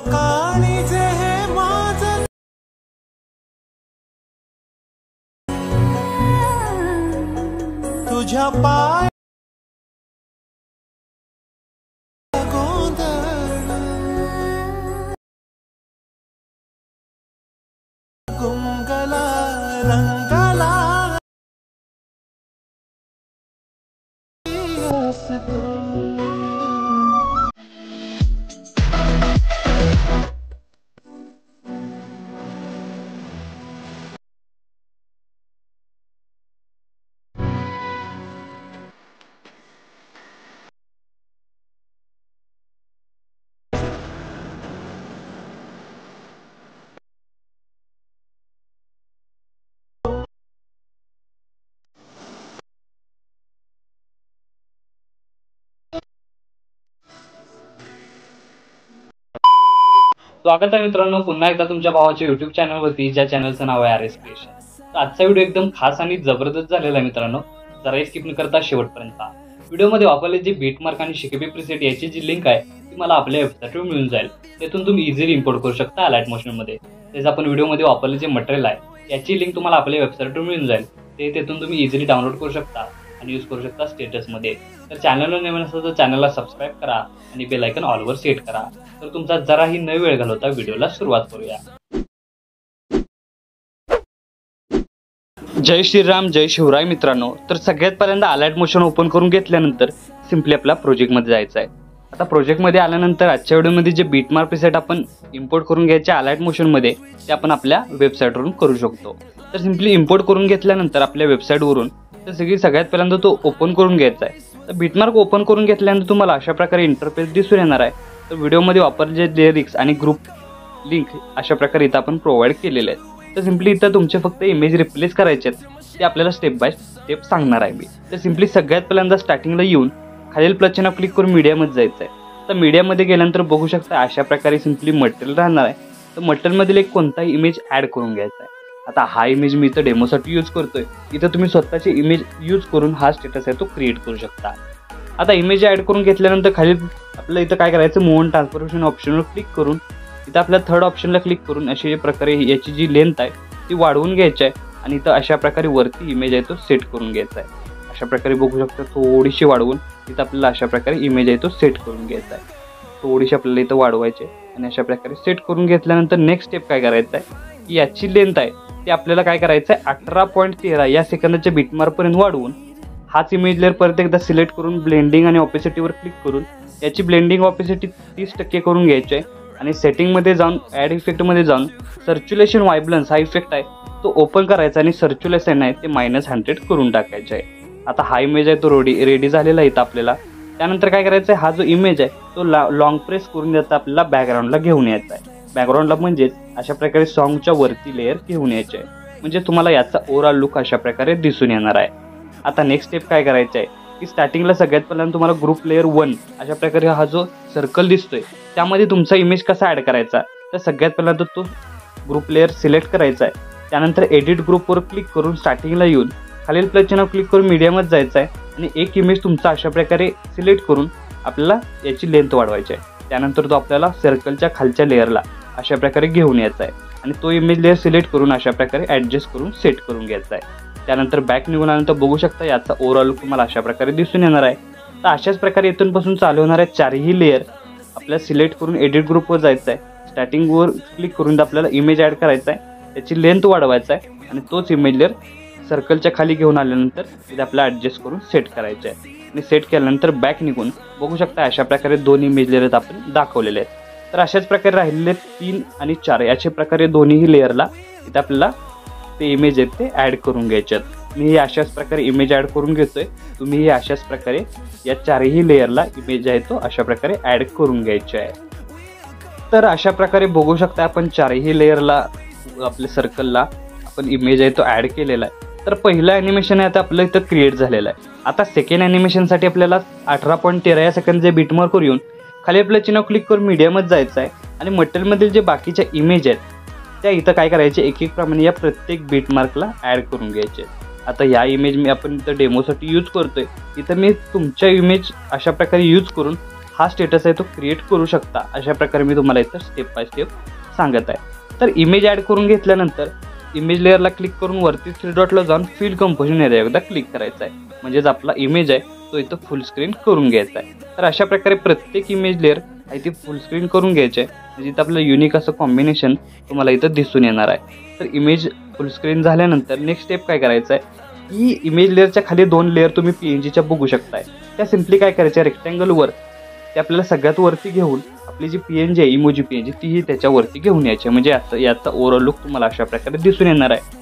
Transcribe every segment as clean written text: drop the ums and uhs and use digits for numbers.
काळीजे हे माझ तुझ्या पाय गुंगला रंगला स्वागत आहे मित्रांनो पुन्हा एकदा तुमच्या भावाच्या YouTube चॅनलवरती, ज्या चॅनलचं नाव आहे RS Creation. तर आजचा व्हिडिओ एकदम खास आणि जबरदस्त झालेला आहे मित्रांनो. जरा स्किप न करता शेवटपर्यंत व्हिडिओमध्ये वापरले जे बीटमार्क आणि शिकेबी प्रीसेट याची जी लिंक आहे ती मला आपल्या वेबसाईटवर मिळून जाईल. त्यातून तुम्ही इझिली इम्पोर्ट करू शकता अलाइट मोशन मध्ये. तेच आपण व्हिडिओमध्ये वापरले जे मटेरियल आहे याची लिंक तुम्हाला आपल्या वेबसाईटवर मिळून जाईल. तेथून तुम्ही इझिली डाउनलोड करू शकता आणि यूज करू शकता स्टेटस मध्ये. तर चॅनलवर नवीन असेल तर चॅनलला सबस्क्राईब करा आणि बेल आयकॉन ऑलवर सेट करा. तर तुमचा जराही न वेळ घालवता व्हिडिओला सुरुवात करूया. जय श्रीराम, जय शिवराय मित्रांनो. तर सगळ्यात पहिल्यांदा अलाइट मोशन ओपन करून घेतल्यानंतर सिम्पली आपला प्रोजेक्टमध्ये जायचं आहे. आता प्रोजेक्टमध्ये आल्यानंतर आजच्या व्हिडिओमध्ये जे बीटमार्क प्रीसेट आपण इम्पोर्ट करून घ्यायचे अलाइट मोशनमध्ये ते आपण आपल्या वेबसाईटवरून करू शकतो. तर सिम्पली इम्पोर्ट करून घेतल्यानंतर आपल्या वेबसाईटवरून तर सगळ्यात पहिल्यांदा तो ओपन करून घ्यायचा आहे. तर बीटमार्क ओपन करून घेतल्यानंतर तुम्हाला अशा प्रकारे इंटरफेस दिसून येणार आहे. तर व्हिडिओमध्ये वापरले लिरिक्स आणि ग्रुप लिंक अशा प्रकारे इथं आपण प्रोव्हाइड केलेले आहेत. तर सिम्पली इथं तुमचे फक्त इमेज रिप्लेस करायचे आहेत ते आपल्याला स्टेप बाय स्टेप सांगणार आहे मी. तर सिम्पली सगळ्यात पहिल्यांदा स्टार्टिंगला येऊन खालील प्लस चिन्ह क्लिक करून मीडियामध्ये जायचं आहे. तर मीडियामध्ये गेल्यानंतर बघू शकता अशा प्रकारे सिम्पली मटेरियल राहणार आहे. तर मटेरियलमधील एक कोणताही इमेज ॲड करून घ्यायचा आहे. आता हा इमेज मी इथं डेमोसाठी यूज करतोय. इथं तुम्ही स्वतःचे इमेज यूज करून हा स्टेटस आहे तो क्रिएट करू शकता. आता इमेज ॲड करून घेतल्यानंतर खाली आपल्याला इथं काय करायचं, मूव ऑन ट्रान्सफॉर्मेशन ऑप्शनवर क्लिक करून इथं आपल्या थर्ड ऑप्शनला क्लिक करून अशा प्रकारे याची जी लेंथ आहे ती वाढवून घ्यायची आहे आणि इथं अशा प्रकारे वरती इमेज आहे तो सेट करून घ्यायचा आहे. अशा प्रकारे बघू शकता थोडीशी वाढवून इथं आपल्याला अशा प्रकारे इमेज आहे तो सेट करून घ्यायचा आहे. थोडीशी आपल्याला इथं वाढवायची आहे आणि अशा प्रकारे सेट करून घेतल्यानंतर नेक्स्ट स्टेप काय करायचं आहे की याची लेंथ आहे ते आपल्याला काय करायचं आहे 18.13 या सेकंदाच्या बीटमार्कपर्यंत वाढवून हाच इमेज लेअर परत एकदा सिलेक्ट करून ब्लेंडिंग आणि ऑपेसिटीवर क्लिक करून याची ब्लेंडिंग ऑपेसिटी 30% करून घ्यायची आहे आणि सेटिंगमध्ये जाऊन ॲड इफेक्टमध्ये जाऊन सर्क्युलेशन व्हायब्रन्स हा इफेक्ट आहे तो ओपन करायचा आणि सर्क्युलेशन आहे ते -100 करून टाकायचं आहे. आता हा इमेज आहे तो रेडी झालेला आहे. आपल्याला त्यानंतर काय करायचं आहे, हा जो इमेज आहे तो लॉंग प्रेस करून द्यायचा आपल्याला बॅकग्राऊंडला घेऊन यायचा आहे. बॅकग्राऊंडला म्हणजेच अशा प्रकारे सॉन्गच्या वरती लेअर घेऊन यायचे आहे. म्हणजे तुम्हाला याचा ओव्हरऑल लुक अशा प्रकारे दिसून येणार आहे. आता नेक्स्ट स्टेप काय करायचं आहे की स्टार्टिंगला सगळ्यात पहिल्यांदा तुम्हाला ग्रुप लेअर 1 अशा प्रकारे हा जो सर्कल दिसतोय त्यामध्ये तुमचा इमेज कसा ॲड करायचा. तर सगळ्यात पहिल्यांदा तो ग्रुप लेअर सिलेक्ट करायचा आहे. त्यानंतर एडिट ग्रुपवर क्लिक करून स्टार्टिंगला येऊन खालील प्लस चिन्ह क्लिक करून मीडियामध्ये जायचं आहे आणि एक इमेज तुमचा अशा प्रकारे सिलेक्ट करून आपल्याला याची लेंथ वाढवायची आहे. त्यानंतर तो आपल्याला सर्कलच्या खालच्या लेअरला अशा प्रकारे घेऊन यायचा आहे आणि तो इमेज लेअर सिलेक्ट करून अशा प्रकारे ॲडजस्ट करून सेट करून घ्यायचा आहे. त्यानंतर बॅक निघून आल्यानंतर बघू शकता याचा ओव्हरऑल लुक तुम्हाला अशा प्रकारे दिसून येणार आहे. तर अशाच प्रकारे इथूनपासून चालू होणाऱ्या चारही लेअर आपल्याला सिलेक्ट करून एडिट ग्रुपवर जायचं आहे. स्टार्टिंगवर क्लिक करून आपल्याला इमेज ॲड करायचा आहे, त्याची लेंथ वाढवायचा आहे आणि तोच इमेज लेअर सर्कलच्या खाली घेऊन आल्यानंतर इथे आपल्याला ॲडजस्ट करून सेट करायचं आहे. आणि सेट केल्यानंतर बॅक निघून बघू शकता अशा प्रकारे 2 इमेज लेअर आपण दाखवलेले आहेत. तर अशाच प्रकारे राहिलेले 3 आणि 4 याचे प्रकारे दोन्हीही लेअरला इथे आपल्याला ते इमेज आहेत ते ॲड करून घ्यायचे आहेत. मी अशाच प्रकारे इमेज ॲड करून घेतोय. तुम्ही अशाच प्रकारे या चारही लेअरला इमेज आहे तो अशा प्रकारे ॲड करून घ्यायचे आहे. तर अशा प्रकारे बघू शकता आपण चारही लेअरला आपल्या सर्कलला आपण इमेज आहे तो ॲड केलेला आहे. तर पहिलं ॲनिमेशन आहे आता आपलं इथं क्रिएट झालेलं आहे. आता सेकंड ॲनिमेशनसाठी आपल्याला 18.13 या सेकंदचे बीटमार्कवर येऊन खाली आपल्या चिन्ह क्लिक करून मीडियामध्ये जायचं आहे आणि मटेरियलमधील जे बाकीच्या इमेज आहेत त्या इथं काय करायचे एक एक प्रमाणे या प्रत्येक बीटमार्कला ॲड करून घ्यायचे. आता ह्या इमेज मी आपण इथं डेमोसाठी यूज करतोय. इथं मी तुमच्या इमेज अशा प्रकारे यूज करून हा स्टेटस आहे तो क्रिएट करू शकता. अशा प्रकारे मी तुम्हाला इथं स्टेप बाय स्टेप सांगत आहे. तर इमेज ॲड करून घेतल्यानंतर इमेज लेअरला क्लिक करून वरती 3 डॉटला जाऊन फिल कंपोजिशन एरिया एकदा क्लिक करायचा आहे. म्हणजेच आपला इमेज आहे तो इथं फुल स्क्रीन करून घ्यायचा आहे. तर अशा प्रकारे प्रत्येक इमेज लेअर आहे ती फुल स्क्रीन करून घ्यायची आहे. म्हणजे इथं आपलं युनिक असं कॉम्बिनेशन तुम्हाला इथं दिसून येणार आहे. तर इमेज फुल स्क्रीन झाल्यानंतर नेक्स्ट स्टेप काय करायचं आहे की इमेज लेअरच्या खाली 2 लेअर तुम्ही PNGच्या बघू शकताय. त्या सिम्पली काय करायच्या रेक्टँगलवर ते आपल्याला सगळ्यात वरती घेऊन आपली जी PNG आहे इमोजी PNG तीही त्याच्यावरती घेऊन यायची. म्हणजे याचा ओव्हरऑल लुक तुम्हाला अशा प्रकारे दिसून येणार आहे.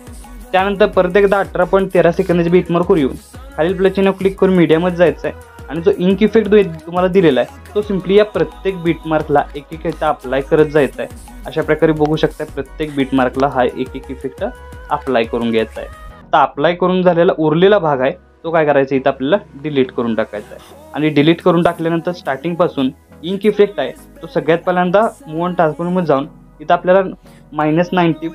त्यानंतर परत एकदा 18.13 सेकंदाची बीटमार्कवर येऊन खालील प्लस चिन्ह क्लिक करून मीडियामध्ये जायचं आहे आणि जो इंक इफेक्ट तुम्हाला दिलेला आहे तो सिम्पली या प्रत्येक बीटमार्कला एक एक इथं अप्लाय करत जायचा आहे. अशा प्रकारे बघू शकता प्रत्येक बीटमार्कला हा एक एक इफेक्ट अप्लाय करून घ्यायचा आहे. तर अप्लाय करून झालेला उरलेला भाग आहे तो काय करायचा इथं आपल्याला डिलीट करून टाकायचा आहे. आणि डिलीट करून टाकल्यानंतर स्टार्टिंगपासून इंक इफेक्ट आहे तो सगळ्यात पहिल्यांदा मूव ऑन ट्रान्सफॉर्ममध्ये जाऊन इथं आपल्याला -90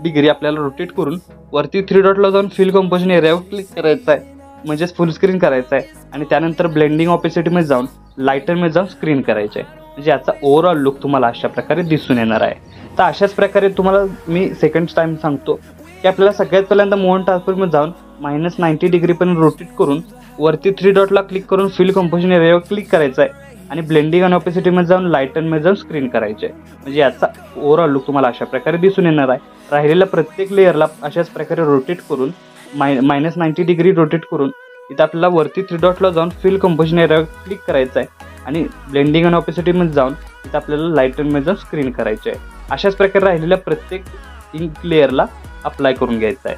डिग्री आपल्याला रोटेट करून वरती 3 डॉटला जाऊन फिल कंपोजिशन एरियावर क्लिक करायचं आहे. म्हणजेच फुल स्क्रीन करायचं आहे. आणि त्यानंतर ब्लेंडिंग ऑपेसिटीमध्ये जाऊन लायटरमध्ये जाऊन स्क्रीन करायचं आहे. म्हणजे याचा ओव्हरऑल लुक तुम्हाला अशा प्रकारे दिसून येणार आहे. तर अशाच प्रकारे तुम्हाला मी सेकंड टाइम सांगतो की आपल्याला सगळ्यात पहिल्यांदा मूव ऑन ट्रान्सफॉर्ममध्ये जाऊन -90 डिग्रीपर्यंत रोटेट करून वरती 3 डॉटला क्लिक करून फिल कंपोजिशन एरियावर क्लिक करायचं आहे. आणि ब्लेंडिंग आणि ऑपेसिटीमध्ये जाऊन लायटरमध्ये जाऊन स्क्रीन करायचे आहे. म्हणजे याचा ओव्हरऑल लुक तुम्हाला अशा प्रकारे दिसून येणार आहे. राहिलेल्या प्रत्येक लेअरला अशाच प्रकारे रोटेट करून -90 डिग्री रोटेट करून इथं आपल्याला वरती 3 डॉटला जाऊन फिल कंपोजिशन एरियावर क्लिक करायचं आहे. आणि ब्लेंडिंग आणि ऑपेसिटीमध्ये जाऊन इथं आपल्याला लायटरमध्ये जाऊन स्क्रीन करायचे आहे. अशाच प्रकारे राहिलेल्या प्रत्येक इंक लेअरला अप्लाय करून घ्यायचं आहे.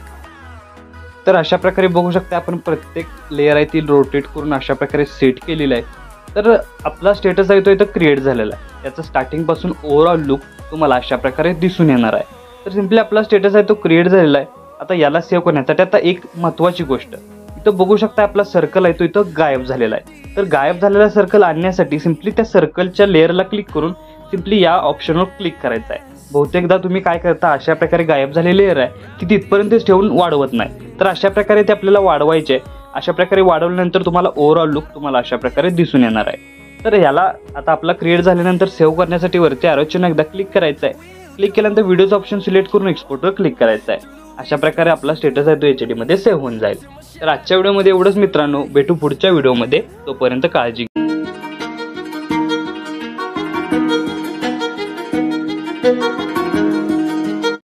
तर अशा प्रकारे बघू शकता आपण प्रत्येक लेअर आहे ती रोटेट करून अशा प्रकारे सेट केलेलं आहे. तर आपला स्टेटस आहे तो इथं क्रिएट झालेला आहे. याचं स्टार्टिंगपासून ओव्हरऑल लुक तुम्हाला अशा प्रकारे दिसून येणार आहे. तर सिम्पली आपला स्टेटस आहे तो क्रिएट झालेला आहे. आता याला सेव्ह करण्यासाठी आता एक महत्त्वाची गोष्ट इथं बघू शकता आपला सर्कल आहे तो इथं गायब झालेला आहे. तर गायब झालेला सर्कल आणण्यासाठी सिम्पली त्या सर्कलच्या लेअरला क्लिक करून सिम्पली या ऑप्शनवर क्लिक करायचं आहे. बहुतेकदा तुम्ही काय करता अशा प्रकारे गायब झालेली लेअर आहे ती तिथपर्यंतच ठेवून वाढवत नाही. तर अशा प्रकारे ते आपल्याला वाढवायचे आहे. अशा प्रकारे वाढवल्यानंतर तुम्हाला ओव्हरऑल लुक तुम्हाला अशा प्रकारे दिसून येणार आहे. तर याला आता आपला क्रिएट झाल्यानंतर सेव्ह करण्यासाठी वरती ॲरो चिन्ह एकदा क्लिक करायचं आहे. क्लिक केल्यानंतर व्हिडिओचं ऑप्शन सिलेक्ट करून एक्सपोर्टवर क्लिक करायचं आहे. अशा प्रकारे आपला स्टेटस आहे तो HD मध्ये सेव्ह होऊन जाईल. तर आजच्या व्हिडिओमध्ये एवढंच मित्रांनो. भेटू पुढच्या व्हिडिओमध्ये. तोपर्यंत काळजी घ्या.